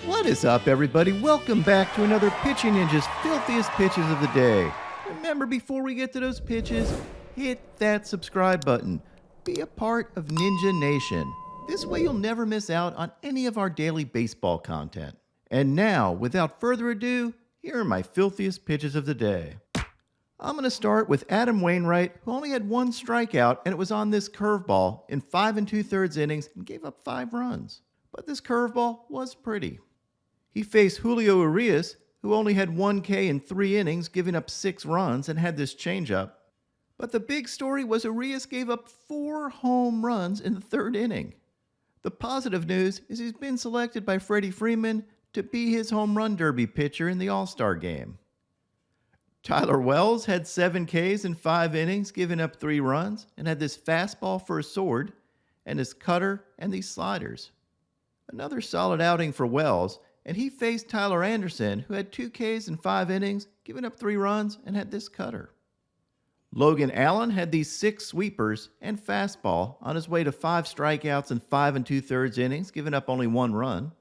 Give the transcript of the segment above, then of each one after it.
What is up, everybody? Welcome back to another Pitching Ninja's filthiest pitches of the day. Remember, before we get to those pitches, hit that subscribe button. Be a part of Ninja Nation. This way you'll never miss out on any of our daily baseball content. And now, without further ado, here are my filthiest pitches of the day. I'm going to start with Adam Wainwright, who only had one strikeout, and it was on this curveball in 5 2/3 innings and gave up 5 runs. But this curveball was pretty. He faced Julio Urias, who only had 1 K in 3 innings, giving up 6 runs, and had this changeup. But the big story was Urias gave up 4 home runs in the 3rd inning. The positive news is he's been selected by Freddie Freeman to be his home run derby pitcher in the All-Star game. Tyler Wells had 7 Ks in 5 innings, giving up 3 runs, and had this fastball for a sword, and his cutter and these sliders. Another solid outing for Wells, and he faced Tyler Anderson, who had 2 Ks in 5 innings, giving up 3 runs, and had this cutter. Logan Allen had these 6 sweepers and fastball on his way to 5 strikeouts in 5 2/3 innings, giving up only 1 run.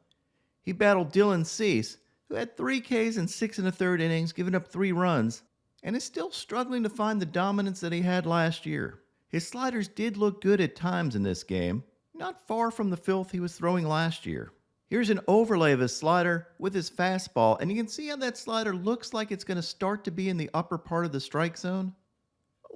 He battled Dylan Cease, who had 3 Ks in 6 1/3 innings, giving up 3 runs, and is still struggling to find the dominance that he had last year. His sliders did look good at times in this game, not far from the filth he was throwing last year. Here's an overlay of his slider with his fastball, and you can see how that slider looks like it's going to start to be in the upper part of the strike zone.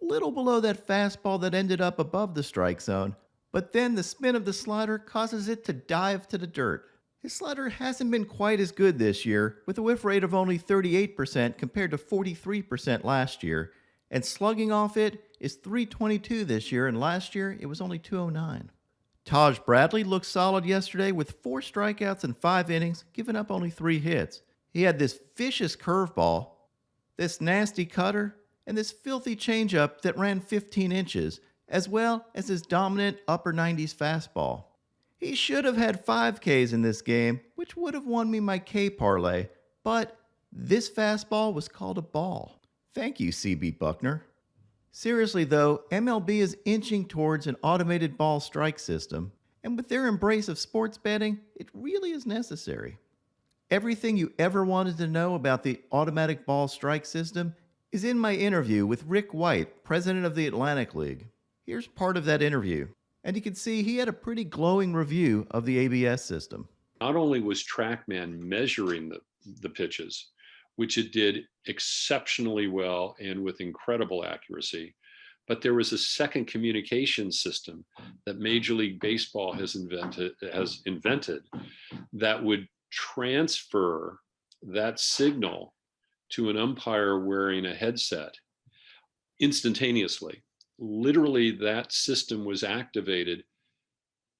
A little below that fastball that ended up above the strike zone, but then the spin of the slider causes it to dive to the dirt. His slider hasn't been quite as good this year, with a whiff rate of only 38% compared to 43% last year, and slugging off it is .322 this year, and last year it was only .209. Taj Bradley looked solid yesterday with 4 strikeouts in 5 innings, giving up only 3 hits. He had this vicious curveball, this nasty cutter, and this filthy changeup that ran 15 inches, as well as his dominant upper 90s fastball. He should have had 5 Ks in this game, which would have won me my K parlay, but this fastball was called a ball. Thank you, CB Buckner. Seriously though, MLB is inching towards an automated ball strike system, and with their embrace of sports betting, it really is necessary. Everything you ever wanted to know about the automatic ball strike system is in my interview with Rick White, president of the Atlantic League. Here's part of that interview, and you can see he had a pretty glowing review of the ABS system. Not only was TrackMan measuring the pitches, which it did exceptionally well and with incredible accuracy, but there was a second communication system that Major League Baseball has invented that would transfer that signal to an umpire wearing a headset instantaneously. Literally, that system was activated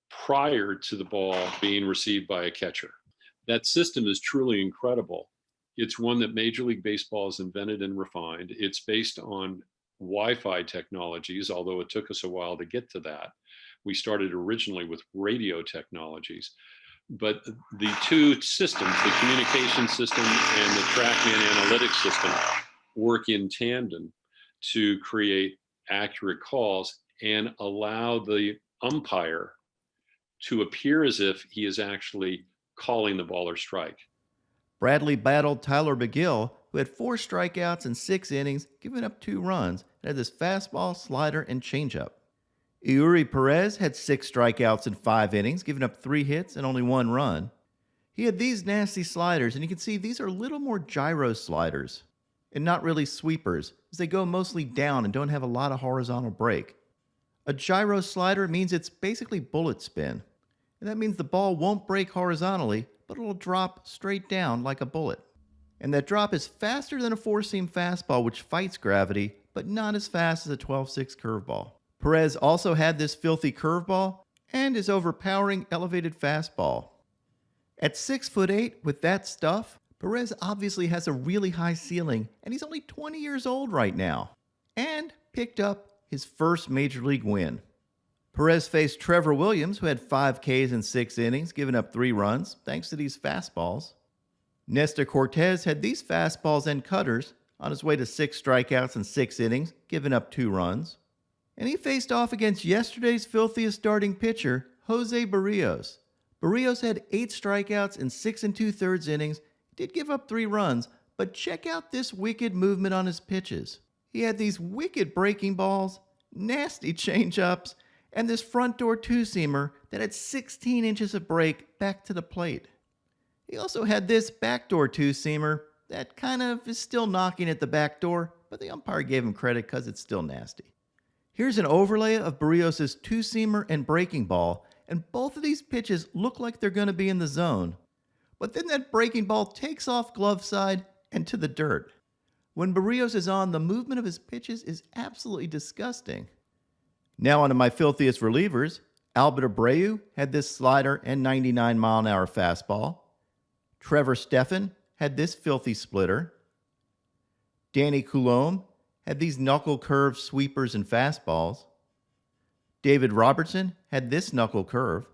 prior to the ball being received by a catcher. That system is truly incredible. It's one that Major League Baseball has invented and refined. It's based on Wi-Fi technologies, although it took us a while to get to that. We started originally with radio technologies. But the 2 systems, the communication system and the TrackMan analytics system, work in tandem to create accurate calls and allow the umpire to appear as if he is actually calling the ball or strike. Bradley battled Tyler McGill, who had 4 strikeouts in 6 innings, giving up 2 runs, and had this fastball, slider, and changeup. Eury Perez had 6 strikeouts in 5 innings, giving up 3 hits and only 1 run. He had these nasty sliders, and you can see these are a little more gyro sliders, and not really sweepers, as they go mostly down and don't have a lot of horizontal break. A gyro slider means it's basically bullet spin, and that means the ball won't break horizontally, but it'll drop straight down like a bullet. And that drop is faster than a 4-seam fastball, which fights gravity, but not as fast as a 12-6 curveball. Perez also had this filthy curveball and his overpowering elevated fastball. At 6'8" with that stuff, Perez obviously has a really high ceiling, and he's only 20 years old right now, and picked up his first major league win. Perez faced Trevor Williams, who had 5 Ks in 6 innings, giving up 3 runs, thanks to these fastballs. Nestor Cortez had these fastballs and cutters on his way to 6 strikeouts in 6 innings, giving up 2 runs. And he faced off against yesterday's filthiest starting pitcher, Jose Berrios. Berrios had 8 strikeouts in 6 2/3 innings, did give up 3 runs, but check out this wicked movement on his pitches. He had these wicked breaking balls, nasty changeups, and this front door two-seamer that had 16 inches of break back to the plate. He also had this backdoor two-seamer that kind of is still knocking at the back door, but the umpire gave him credit because it's still nasty. Here's an overlay of Berrios' two-seamer and breaking ball, and both of these pitches look like they're going to be in the zone. But then that breaking ball takes off glove side and to the dirt. When Berrios is on, the movement of his pitches is absolutely disgusting. Now onto my filthiest relievers. Albert Abreu had this slider and 99-mile-an-hour fastball. Trevor Stephan had this filthy splitter. Danny Coulombe had these knuckle curve sweepers and fastballs. David Robertson had this knuckle curve.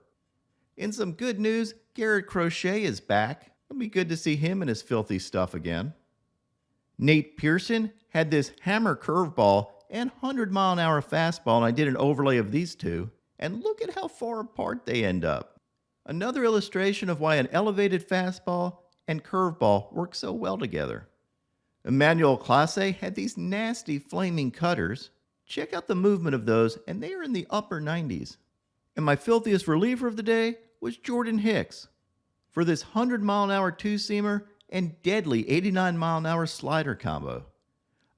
In some good news, Garrett Crochet is back. It'll be good to see him in his filthy stuff again. Nate Pearson had this hammer curveball and 100-mile-an-hour fastball, and I did an overlay of these two. And look at how far apart they end up. Another illustration of why an elevated fastball and curveball work so well together. Emmanuel Clase had these nasty flaming cutters. Check out the movement of those, and they are in the upper 90s. And my filthiest reliever of the day was Jordan Hicks for this 100-mile-an-hour two-seamer and deadly 89-mile-an-hour slider combo.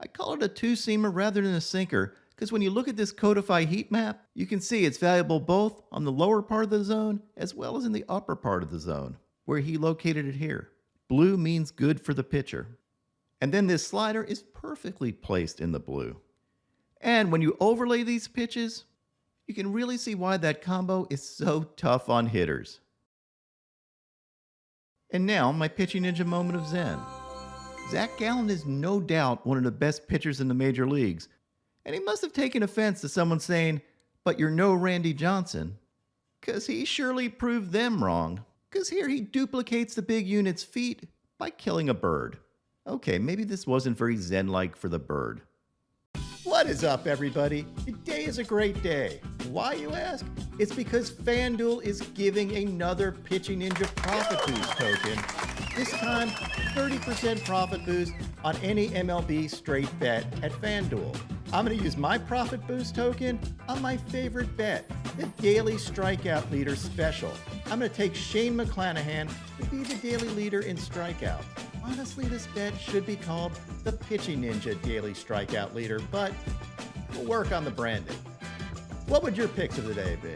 I call it a two-seamer rather than a sinker because when you look at this Codify heat map, you can see it's valuable both on the lower part of the zone as well as in the upper part of the zone, where he located it here. Blue means good for the pitcher. And then this slider is perfectly placed in the blue. And when you overlay these pitches, you can really see why that combo is so tough on hitters. And now, my Pitching Ninja moment of zen. Zach Gallen is no doubt one of the best pitchers in the major leagues, and he must have taken offense to someone saying, "But you're no Randy Johnson," because he surely proved them wrong, because here he duplicates the big unit's feat by killing a bird. Okay, maybe this wasn't very zen-like for the bird. What is up, everybody? Today is a great day. Why, you ask? It's because FanDuel is giving another Pitching Ninja Profit Boost token. This time, 30% profit boost on any MLB straight bet at FanDuel. I'm going to use my Profit Boost token on my favorite bet, the Daily Strikeout Leader Special. I'm going to take Shane McClanahan to be the daily leader in strikeouts. Honestly, this bet should be called the Pitching Ninja Daily Strikeout Leader, but we'll work on the branding. What would your picks of the day be?